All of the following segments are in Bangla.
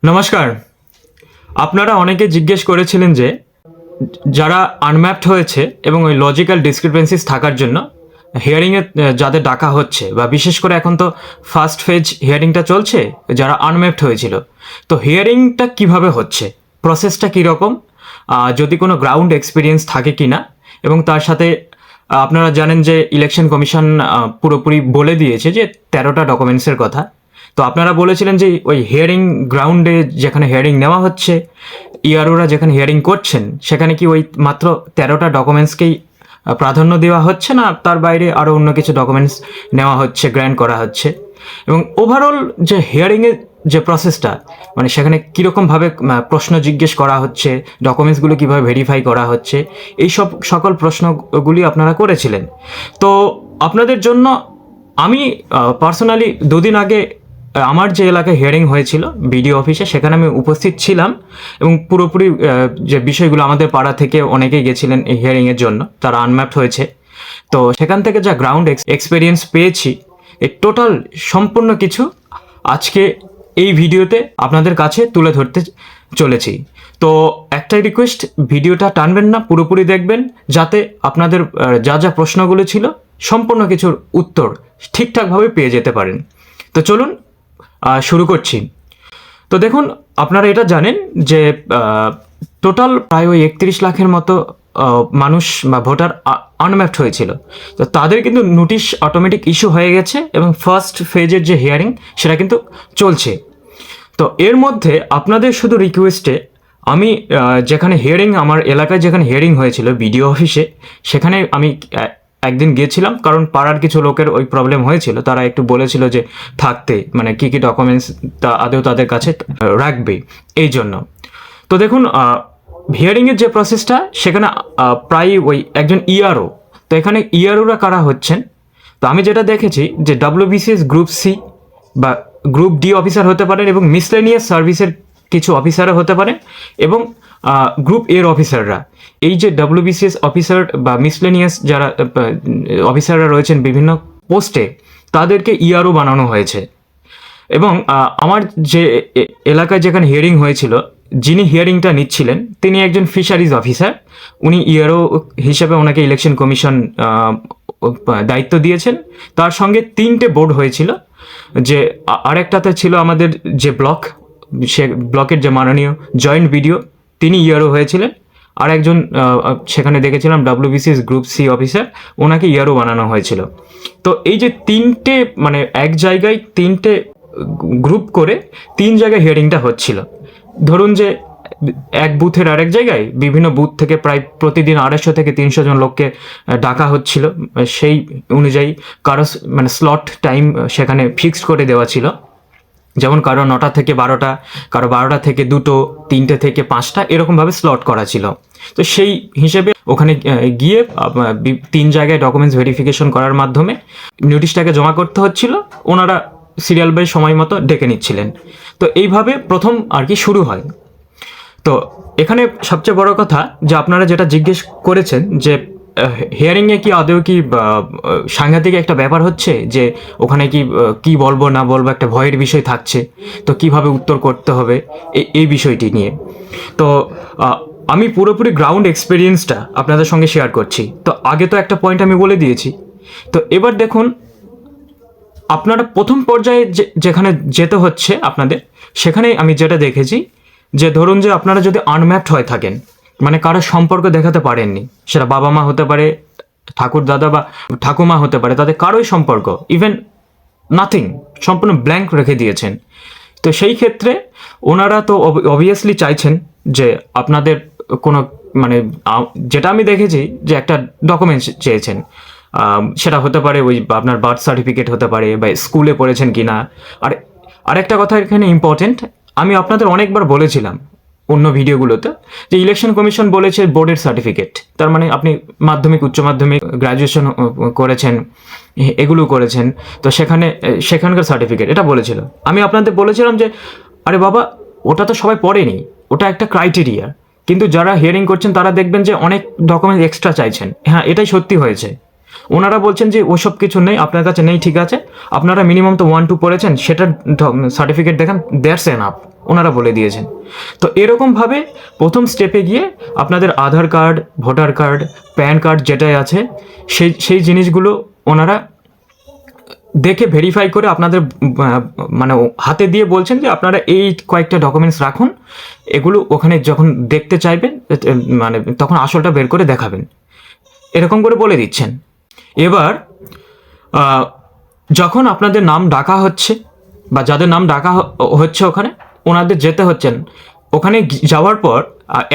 নমস্কার। আপনারা অনেকে জিজ্ঞেস করেছিলেন যে যারা আনম্যাপড হয়েছে এবং ওই লজিক্যাল ডিসক্রিপেন্সিস থাকার জন্য হিয়ারিংয়ে যাদের ডাকা হচ্ছে, বা বিশেষ করে এখন তো ফার্স্ট ফেজ হিয়ারিংটা চলছে, যারা আনম্যাপড হয়েছিল, তো হিয়ারিংটা কিভাবে হচ্ছে, প্রসেসটা কীরকম, যদি কোনো গ্রাউন্ড এক্সপিরিয়েন্স থাকে কি না, এবং তার সাথে আপনারা জানেন যে ইলেকশন কমিশন পুরোপুরি বলে দিয়েছে যে 13টা ডকুমেন্টসের কথা। তো আপনারা বলেছিলেন যে ওই হিয়ারিং গ্রাউন্ডে যেখানে হিয়ারিং নেওয়া হচ্ছে, ইআরওরা যেখানে হিয়ারিং করছেন, সেখানে কি ওই মাত্র 13টা ডকুমেন্টসকেই প্রাধান্য দেওয়া হচ্ছে, না তার বাইরে আরও অন্য কিছু ডকুমেন্টস নেওয়া হচ্ছে, গ্র্যান্ট করা হচ্ছে, এবং ওভারঅল যে হিয়ারিংয়ের যে প্রসেসটা, মানে সেখানে কীরকমভাবে প্রশ্ন জিজ্ঞেস করা হচ্ছে, ডকুমেন্টসগুলো কীভাবে ভেরিফাই করা হচ্ছে, এই সব সকল প্রশ্নগুলি আপনারা করেছিলেন। তো আপনাদের জন্য আমি পার্সোনালি দুদিন আগে আমার যে এলাকায় হিয়ারিং হয়েছিল বিডিও অফিসে, সেখানে আমি উপস্থিত ছিলাম, এবং পুরোপুরি যে বিষয়গুলো, আমাদের পাড়া থেকে অনেকেই গেছিলেন এই হিয়ারিংয়ের জন্য, তারা আনম্যাপড হয়েছে। তো সেখান থেকে যা গ্রাউন্ড এক্সপিরিয়েন্স পেয়েছি, এই টোটাল সম্পূর্ণ কিছু আজকে এই ভিডিওতে আপনাদের কাছে তুলে ধরতে চলেছি। তো একটাই রিকোয়েস্ট, ভিডিওটা টানবেন না, পুরোপুরি দেখবেন, যাতে আপনাদের যা যা প্রশ্নগুলো ছিল সম্পূর্ণ কিছুর উত্তর ঠিকঠাকভাবে পেয়ে যেতে পারেন। তো চলুন শুরু করছি। তো দেখুন, আপনারা এটা জানেন যে টোটাল প্রায় ওই 31 লাখের মতো মানুষ বা ভোটার আনম্যাপড হয়েছিল। তো তাদের কিন্তু নোটিশ অটোমেটিক ইস্যু হয়ে গেছে, এবং ফার্স্ট ফেজের যে হিয়ারিং সেটা কিন্তু চলছে। তো এর মধ্যে আপনাদের শুধু রিকোয়েস্টে আমি যেখানে হিয়ারিং, আমার এলাকায় যেখানে হিয়ারিং হয়েছিল বিডিও অফিসে, সেখানে আমি একদিন গিয়েছিলাম, কারণ পাড়ার কিছু লোকের ওই প্রবলেম হয়েছিল, তারা একটু বলেছিল যে থাকতে, মানে কী কী ডকুমেন্টস আদৌ তাদের কাছে রাখবে এই জন্য। তো দেখুন, হিয়ারিংয়ের যে প্রসেসটা, সেখানে প্রায় ওই একজন ইআরও, তো এখানে ইআরওরা কারা হচ্ছেন, তো আমি যেটা দেখেছি যে WBCS গ্রুপ সি বা গ্রুপ ডি অফিসার হতে পারেন, এবং মিসলেনিয়াস সার্ভিসের কিছু অফিসারও হতে পারেন, এবং গ্রুপ এর অফিসাররা। এই যে WBCS অফিসার বা মিসলেনিয়াস যারা অফিসাররা রয়েছেন বিভিন্ন পোস্টে, তাদেরকে ইআরও বানানো হয়েছে। এবং আমার যে এলাকায় যেখানে হিয়ারিং হয়েছিল, যিনি হিয়ারিংটা নিচ্ছিলেন তিনি একজন ফিশারিজ অফিসার, উনি ইআরও হিসেবে ওনাকে ইলেকশন কমিশন দায়িত্ব দিয়েছেন। তার সঙ্গে 3টে বোর্ড হয়েছিল, যে আরেকটাতে ছিল আমাদের যে ব্লক, সে ব্লকের যে মাননীয় জয়েন্ট বিডিও, তিনি ইআরও হয়েছিলেন। আর একজন সেখানে দেখেছিলাম WBCS গ্রুপ সি অফিসার, ওনাকে ইআরও বানানো হয়েছিল। তো এই যে 3টে, মানে এক জায়গায় 3টে গ্রুপ করে 3 জায়গায় হিয়ারিংটা হচ্ছিল। ধরুন যে এক বুথের আরেক জায়গায়, বিভিন্ন বুথ থেকে প্রায় প্রতিদিন 250 থেকে 300 জন লোককে ডাকা হচ্ছিল। সেই অনুযায়ী কারো মানে স্লট টাইম সেখানে ফিক্সড করে দেওয়া ছিল, যেমন কারো 9টা থেকে 12টা, কারো 12টা থেকে 2টো, 3টে থেকে 5টা, এরকমভাবে স্লট করা ছিল। তো সেই হিসেবে ওখানে গিয়ে 3 জায়গায় ডকুমেন্টস ভেরিফিকেশন করার মাধ্যমে নোটিশটাকে জমা করতে হচ্ছিল, ওনারা সিরিয়াল বাই সময় মতো ডেকে নিচ্ছিলেন। তো এইভাবে প্রথম আর কি শুরু হয়। তো এখানে সবচেয়ে বড় কথা, যে আপনারা যেটা জিজ্ঞেস করেছেন যে হিয়ারিংয়ে কি আদৌ কি সাংঘাতিক একটা ব্যাপার হচ্ছে, যে ওখানে কি বলবো না বলবো একটা ভয়ের বিষয় থাকছে, তো কিভাবে উত্তর করতে হবে এই বিষয়টি নিয়ে। তো আমি পুরোপুরি গ্রাউন্ড এক্সপিরিয়েন্সটা আপনাদের সঙ্গে শেয়ার করছি। তো আগে তো একটা পয়েন্ট আমি বলে দিয়েছি। তো এবার দেখুন, আপনারা প্রথম পর্যায়ে যেখানে যেতে হচ্ছে আপনাদের, সেখানে আমি যেটা দেখেছি, যে ধরুন যে আপনারা যদি আনম্যাপড হয়ে থাকেন, মানে কারো সম্পর্ক দেখাতে পারেননি, সেটা বাবা মা হতে পারে, ঠাকুর দাদা বা ঠাকুমা হতে পারে, তাদের কারোই সম্পর্ক, ইভেন নাথিং, সম্পূর্ণ ব্ল্যাঙ্ক রেখে দিয়েছেন। তো সেই ক্ষেত্রে ওনারা তো অবভিয়াসলি চাইছেন যে আপনাদের কোনো, মানে যেটা আমি দেখেছি, যে একটা ডকুমেন্টস চেয়েছেন, সেটা হতে পারে ওই আপনার বার্থ সার্টিফিকেট হতে পারে, বা স্কুলে পড়েছেন কি না। আর আরেকটা কথা এখানে ইম্পর্টেন্ট, আমি আপনাদের অনেকবার বলেছিলাম অন্য ভিডিওগুলোতে, যে ইলেকশন কমিশন বলেছে বোর্ডের সার্টিফিকেট, তার মানে আপনি মাধ্যমিক, উচ্চ মাধ্যমিক, গ্র্যাজুয়েশন করেছেন, এগুলো করেছেন, তো সেখানকার সার্টিফিকেট এটা বলেছিল। আমি আপনাদের বলেছিলাম যে আরে বাবা, ওটা তো সবাই পড়েনি, ওটা একটা ক্রাইটেরিয়া, কিন্তু যারা হিয়ারিং করছেন তারা দেখবেন যে অনেক ডকুমেন্ট এক্সট্রা চাইছেন। হ্যাঁ, এটাই সত্যি হয়েছে, ওনারা বলছেন যে ওসব কিছু নেই, আপনার কাছে নেই, ঠিক আছে, আপনারা মিনিমাম তো 1-2 পড়েছেন, সেটার সার্টিফিকেট দেখান, দ্যাটস এনাফ, ওনারা বলে দিয়েছেন। তো এরকমভাবে প্রথম স্টেপে গিয়ে আপনাদের Aadhaar card, voter card, PAN card যেটাই আছে সেই জিনিসগুলো ওনারা দেখে ভেরিফাই করে আপনাদের মানে হাতে দিয়ে বলছেন যে আপনারা এই কয়েকটা ডকুমেন্টস রাখুন, এগুলো ওখানে যখন দেখতে চাইবেন মানে তখন আসলটা বের করে দেখাবেন, এরকম করে বলে দিচ্ছেন। এবার যখন আপনাদের নাম ডাকা হচ্ছে বা যাদের নাম ডাকা হচ্ছে ওখানে ওনাদের যেতে হচ্ছেন, ওখানে যাওয়ার পর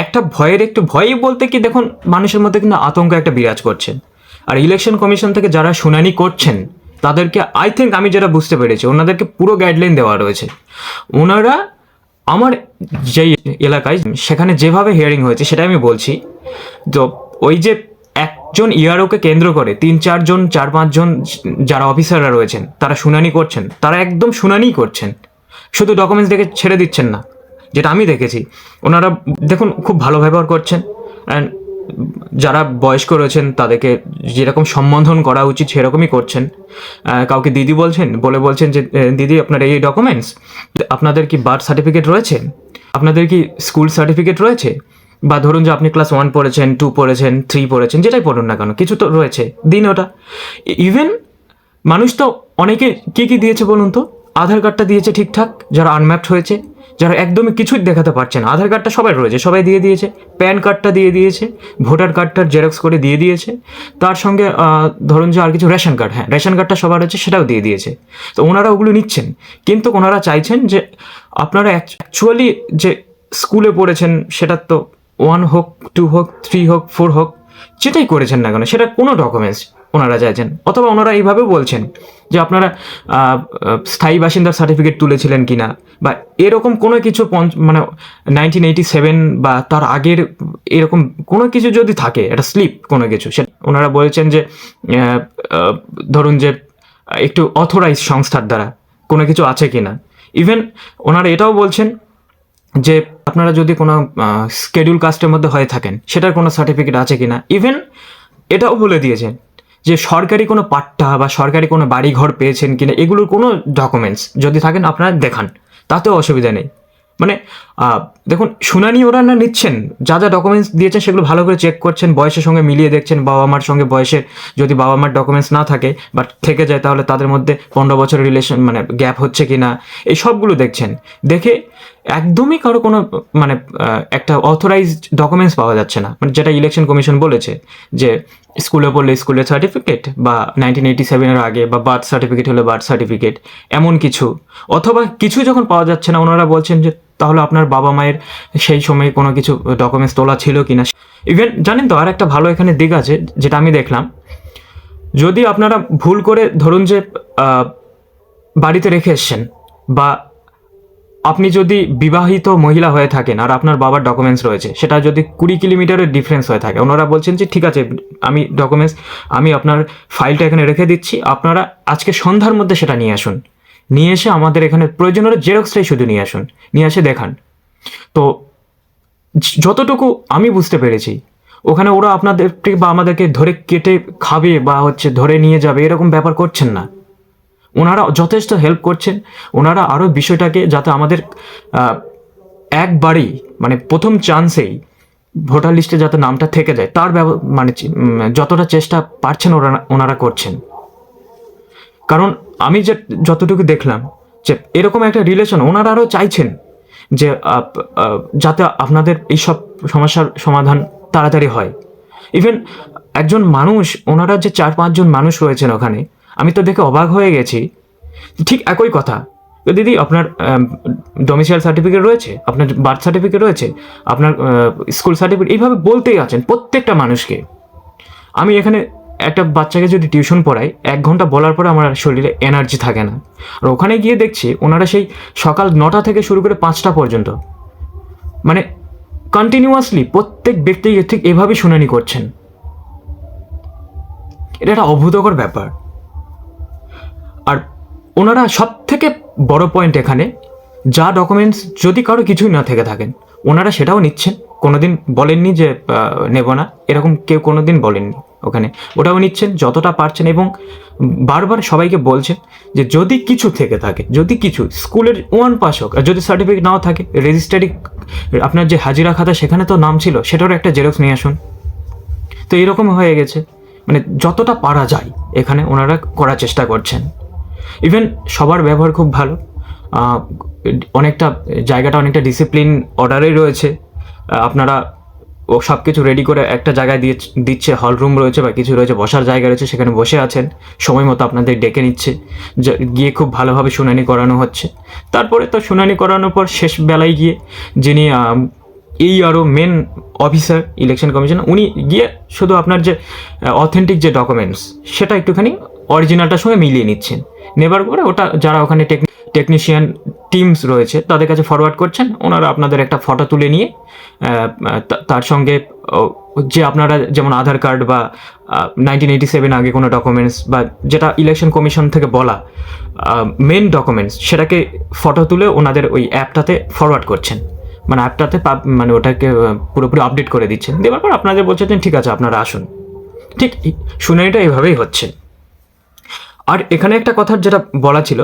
একটা একটু ভয়ই বলতে কি, দেখুন মানুষের মধ্যে কিন্তু আতঙ্ক একটা বিরাজ করছে। আর ইলেকশন কমিশন থেকে যারা শুনানি করছেন তাদেরকে আই থিঙ্ক, আমি যেটা বুঝতে পেরেছি, ওনাদেরকে পুরো গাইডলাইন দেওয়া রয়েছে। ওনারা আমার যেই এলাকায় সেখানে যেভাবে হিয়ারিং হয়েছে সেটাই আমি বলছি। তো ওই যে একজন ইআরওকে কেন্দ্র করে 3-4 জন 4-5 জন যারা অফিসাররা রয়েছেন তারা শুনানি করছেন, তারা একদম শুনানিই করছেন, শুধু ডকুমেন্টস দেখে ছেড়ে দিচ্ছেন না, যেটা আমি দেখেছি। ওনারা দেখুন খুব ভালো ব্যবহার করছেন, অ্যান্ড যারা বয়স্ক রয়েছেন তাদেরকে যেরকম সম্বোধন করা উচিত সেরকমই করছেন। কাউকে দিদি বলছেন যে দিদি আপনার এই ডকুমেন্টস, আপনাদের কি বার্থ সার্টিফিকেট রয়েছে, আপনাদের কি স্কুল সার্টিফিকেট রয়েছে, বা ধরুন যে আপনি ক্লাস 1 পড়েছেন, 2 পড়েছেন, 3 পড়েছেন, যেটাই পড়ুন না কেন, কিছু তো রয়েছে, দিন ওটা। ইভেন মানুষ তো অনেকে কি দিয়েছে বলুন তো, আধার কার্ডটা দিয়েছে ঠিকঠাক, যারা আনম্যাপড হয়েছে, যারা একদমই কিছুই দেখাতে পারছে না, আধার কার্ডটা সবাই রয়েছে, সবাই দিয়ে দিয়েছে, প্যান কার্ডটা দিয়ে দিয়েছে, ভোটার কার্ডটার জেরক্স করে দিয়ে দিয়েছে, তার সঙ্গে ধরুন যে আর কিছু রেশন কার্ড, হ্যাঁ রেশন কার্ডটা সবার রয়েছে, সেটাও দিয়ে দিয়েছে। তো ওনারা ওগুলো নিচ্ছেন, কিন্তু ওনারা চাইছেন যে আপনারা অ্যাকচুয়ালি যে স্কুলে পড়েছেন, সেটা তো 1 হোক, 2 হোক, 3 হোক, 4 হোক, যেটাই করেছেন না কেন সেটা কোনো ডকুমেন্টস ওনারা চাইছেন। অথবা ওনারা এইভাবেও বলছেন যে আপনারা স্থায়ী বাসিন্দার সার্টিফিকেট তুলেছিলেন কিনা, বা এরকম কোনো কিছু মানে 1987 বা তার আগের এরকম কোনো কিছু যদি থাকে, একটা স্লিপ কোনো কিছু, সেটা ওনারা বলেছেন যে ধরুন যে একটু অথরাইজ সংস্থার দ্বারা কোনো কিছু আছে কিনা। ইভেন ওনারা এটাও বলছেন যে আপনারা যদি কোনো স্কেডিউল কাস্টের মধ্যে হয়ে থাকেন সেটার কোনো সার্টিফিকেট আছে কিনা। ইভেন এটাও বলে দিয়েছেন যে সরকারি কোনো পাট্টা বা সরকারি কোনো বাড়ি ঘর পেয়েছেন কিনা, এগুলোর কোনো ডকুমেন্টস যদি থাকেন আপনারা দেখান, তাতেও অসুবিধা নেই। মানে দেখুন শুনানি ওরা না নিচ্ছেন, যা যা ডকুমেন্টস দিয়েছেন সেগুলো ভালো করে চেক করছেন, বয়সের সঙ্গে মিলিয়ে দেখছেন, বাবা মার সঙ্গে বয়সের যদি বাবা মার ডকুমেন্টস না থাকে বাট থেকে যায় তাহলে তাদের মধ্যে 15 বছরের রিলেশন মানে গ্যাপ হচ্ছে কি না, এই সবগুলো দেখছেন। দেখে একদমই কারো কোনো মানে একটা অথরাইজড ডকুমেন্টস পাওয়া যাচ্ছে না, মানে যেটা ইলেকশন কমিশন বলেছে যে স্কুলে পড়লে স্কুলের সার্টিফিকেট, বা 1987-এর আগে, বা বার্থ সার্টিফিকেট হলে বার্থ সার্টিফিকেট, এমন কিছু। অথবা কিছু যখন পাওয়া যাচ্ছে না, ওনারা বলছেন যে তাহলে আপনার বাবা মায়ের সেই সময় কোনো কিছু ডকুমেন্টস তোলা ছিল কিনা। ইভেন জানেন তো আর একটা ভালো এখানে দিক আছে যেটা আমি দেখলাম, যদি আপনারা ভুল করে ধরুন যে বাড়িতে রেখে এসছেন, বা আপনি যদি বিবাহিত মহিলা হয়ে থাকেন আর আপনার বাবার ডকুমেন্টস রয়েছে, সেটা যদি 20 কিলোমিটারের ডিফারেন্স হয়ে থাকে, ওনারা বলছেন যে ঠিক আছে আমি আপনার ফাইলটা এখানে রেখে দিচ্ছি, আপনারা আজকে সন্ধ্যার মধ্যে সেটা নিয়ে আসুন, নিয়ে এসে আমাদের এখানে প্রয়োজন হলে জেরক্সটাই শুধু নিয়ে আসুন, নিয়ে এসে দেখান। তো যতটুকু আমি বুঝতে পেরেছি ওখানে ওরা আপনাদেরকে বা আমাদেরকে ধরে কেটে খাবে বা ধরে নিয়ে যাবে এরকম ব্যাপার করছেন না, ওনারা যথেষ্ট হেল্প করছেন। ওনারা আরও বিষয়টাকে যাতে আমাদের একবারেই মানে প্রথম চান্সেই ভোটার লিস্টে যাতে নামটা থেকে যায় তার মানে যতটা চেষ্টা পারছেন ওনারা করছেন। কারণ আমি যতটুকু দেখলাম যে এরকম একটা রিলেশন ওনারা আরও চাইছেন যে যাতে আপনাদের এইসব সমস্যার সমাধান তাড়াতাড়ি হয়। ইভেন একজন মানুষ, ওনারা যে 4-5 জন মানুষ রয়েছেন ওখানে, আমি তো দেখে অবাক হয়ে গেছি। ঠিক একই কথা, দিদি আপনার ডোমিসাইল সার্টিফিকেট রয়েছে, আপনার বার্থ সার্টিফিকেট রয়েছে, আপনার স্কুল সার্টিফিকেট, এইভাবে বলতেই আছেন প্রত্যেকটা মানুষকে। আমি এখানে একটা বাচ্চাকে যদি টিউশন পড়াই, 1 ঘন্টা বলার পরে আমার শরীরে এনার্জি থাকে না, আর ওখানে গিয়ে দেখছি ওনারা সেই সকাল 9টা থেকে শুরু করে 5টা পর্যন্ত মানে কন্টিনিউয়াসলি প্রত্যেক ব্যক্তিকে ঠিক এভাবেই শুনানি করছেন। এটা একটা অভূতকর ব্যাপার। আর ওনারা সব থেকে বড় পয়েন্ট এখানে, যা ডকুমেন্টস যদি কারো কিছুই না থেকে থাকেন ওনারা সেটাও নিচ্ছেন, কোনোদিন বলেননি যে নেব না, এরকম কেউ কোনোদিন বলেননি। ওখানে, ওটাও নিচ্ছেন যতটা পারছেন, এবং বারবার সবাইকে বলছেন যে যদি কিছু থেকে থাকে, যদি কিছু স্কুলের 1 পাস হোক, আর যদি সার্টিফিকেট নাও থাকে, রেজিস্ট্রারি আপনার যে হাজিরা খাতা সেখানে তো নাম ছিল, সেটারও একটা জেরক্স নিয়ে আসুন। তো এইরকম হয়ে গেছে, মানে যতটা পারা যায় এখানে ওনারা করার চেষ্টা করছেন। ইভেন সবার ব্যবহার খুব ভালো, অনেকটা জায়গাটা অনেকটা ডিসিপ্লিন অর্ডারেই রয়েছে। আপনারা ও সব কিছু রেডি করে একটা জায়গায় দিচ্ছে, হল রুম রয়েছে বা কিছু রয়েছে, বসার জায়গা রয়েছে, সেখানে বসে আছেন, সময় মতো আপনাদের ডেকে নিচ্ছে, গিয়ে খুব ভালোভাবে শুনানি করানো হচ্ছে। তারপরে তো শুনানি করানোর পর শেষ বেলায় গিয়ে যিনি এই আরও মেন অফিসার ইলেকশন কমিশন, উনি গিয়ে শুধু আপনার যে অথেন্টিক যে ডকুমেন্টস সেটা একটুখানি অরিজিনালটার সঙ্গে মিলিয়ে নিচ্ছেন, নেবার পরে ওটা যারা ওখানে টেকনিশিয়ান টিমস রয়েছে তাদের কাছে ফরওয়ার্ড করছেন। ওনারা আপনাদের একটা ফটো তুলে নিয়ে তার সঙ্গে যে আপনারা যেমন আধার কার্ড বা 1987 আগে কোনো ডকুমেন্টস বা যেটা ইলেকশন কমিশন থেকে বলা মেন ডকুমেন্টস, সেটাকে ফটো তুলে ওনাদের ওই অ্যাপটাতে ফরওয়ার্ড করছেন, মানে অ্যাপটাতে মানে ওটাকে পুরোপুরি আপডেট করে দিচ্ছেন। দেওয়ার পর আপনাদের বলছেন ঠিক আছে আপনারা আসুন। ঠিক শুনানিটা এভাবেই হচ্ছে। আর এখানে একটা কথা যেটা বলা ছিল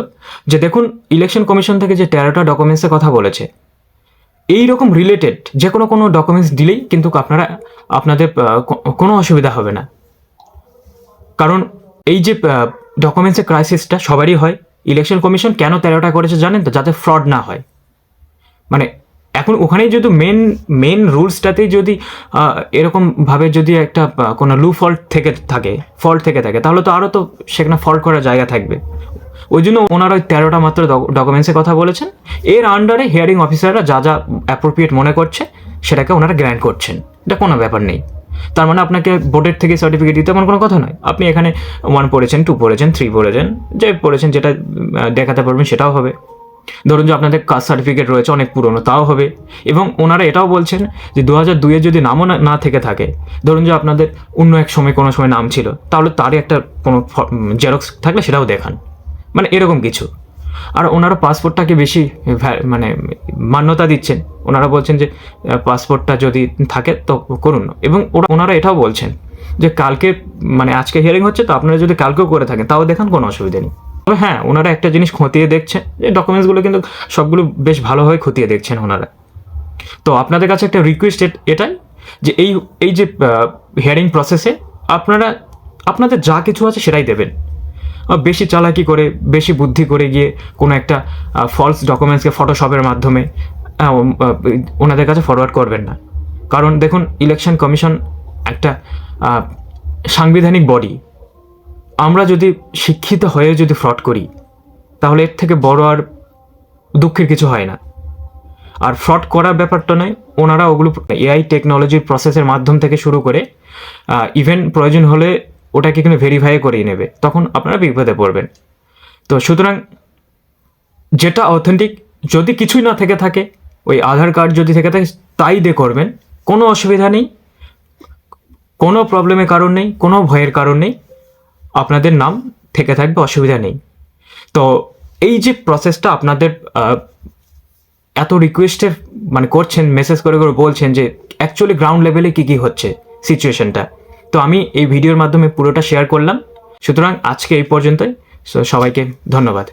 যে দেখুন, ইলেকশন কমিশন থেকে যে 13টা ডকুমেন্টসের কথা বলেছে, এই রকম রিলেটেড যে কোনো ডকুমেন্টস দিলেই কিন্তু আপনাদের কোনো অসুবিধা হবে না। কারণ এই যে ডকুমেন্টসের ক্রাইসিসটা সবারই হয়। ইলেকশন কমিশন কেন 13টা করেছে জানেন তো? যাতে ফ্রড না হয়। মানে এখন ওখানেই যদি মেন রুলসটাতেই যদি এরকমভাবে যদি একটা কোনো ফল্ট থেকে থাকে তাহলে তো আরও তো সেখানে ফল্ট করার জায়গা থাকবে। ওই জন্য ওনারা ওই 13টা মাত্র ডকুমেন্টসের কথা বলেছেন। এর আন্ডারে হিয়ারিং অফিসাররা যা যা অ্যাপ্রোপ্রিয়েট মনে করছে সেটাকে ওনারা গ্র্যান্ট করছেন, এটা কোনো ব্যাপার নেই। তার মানে আপনাকে বোর্ডের থেকে সার্টিফিকেট দিতে এমন কোনো কথা নয়। আপনি এখানে 1 পড়েছেন, 2 পড়েছেন, 3 পড়েছেন, যে পড়েছেন যেটা দেখাতে পারবেন সেটাও হবে। ধরুন যে আপনাদের কাস্ট সার্টিফিকেট রয়েছে অনেক পুরনো, তাও হবে। এবং ওনারা এটাও বলছেন যে 2002-এ যদি নামও না থেকে থাকে, ধরুন যে আপনাদের অন্য এক সময় কোনো সময় নাম ছিল, তাহলে তারই একটা কোনো জেরক্স থাকলে সেটাও দেখান, মানে এরকম কিছু। আর ওনারা পাসপোর্টটাকে বেশি মানে মান্যতা দিচ্ছেন। ওনারা বলছেন যে পাসপোর্টটা যদি থাকে তো করুন। এবং ওনারা এটাও বলছেন যে কালকে মানে আজকে হিয়ারিং হচ্ছে, তো আপনারা যদি কালকেও করে থাকেন তাও দেখান, কোনো অসুবিধা নেই। তবে হ্যাঁ, ওনারা একটা জিনিস খতিয়ে দেখছেন যে ডকুমেন্টসগুলো কিন্তু সবগুলো বেশ ভালোভাবে খতিয়ে দেখছেন ওনারা। তো আপনাদের কাছে একটা রিকোয়েস্ট এটাই যে এই যে হিয়ারিং প্রসেসে আপনাদের যা কিছু আছে সেটাই দেবেন। বেশি চালাকি করে, বেশি বুদ্ধি করে গিয়ে কোনো একটা ফলস ডকুমেন্টসকে ফটোশপের মাধ্যমে ওনাদের কাছে ফরওয়ার্ড করবেন না। কারণ দেখুন, ইলেকশন কমিশন একটা সাংবিধানিক বডি। আমরা যদি শিক্ষিত হয়ে যদি ফ্রড করি তাহলে এর থেকে বড় আর দুঃখের কিছু হয় না। আর ফ্রড করার ব্যাপারটা নয়, ওনারা ওগুলো এআই টেকনোলজির প্রসেসের মাধ্যম থেকে শুরু করে ইভেন প্রয়োজন হলে ওটাকে কিন্তু ভেরিফাই করিয়ে নেবে, তখন আপনারা বিপদে পড়বেন। তো সুতরাং যেটা অথেন্টিক, যদি কিছুই না থেকে থাকে, ওই আধার কার্ড যদি থেকে থাকে তাই দিয়ে করবেন, কোনো অসুবিধা নেই, কোনো প্রবলেমের কারণ নেই, কোনো ভয়ের কারণ নেই, আপনাদের নাম থেকে থাকবে, অসুবিধা নেই। তো এই যে প্রসেসটা আপনাদের এত রিকোয়েস্টের মানে করছেন, মেসেজ করে করে বলছেন যে অ্যাকচুয়ালি গ্রাউন্ড লেভেলে কী হচ্ছে সিচুয়েশনটা, তো আমি এই ভিডিওর মাধ্যমে পুরোটা শেয়ার করলাম। সুতরাং আজকে এই পর্যন্তই। সবাইকে ধন্যবাদ।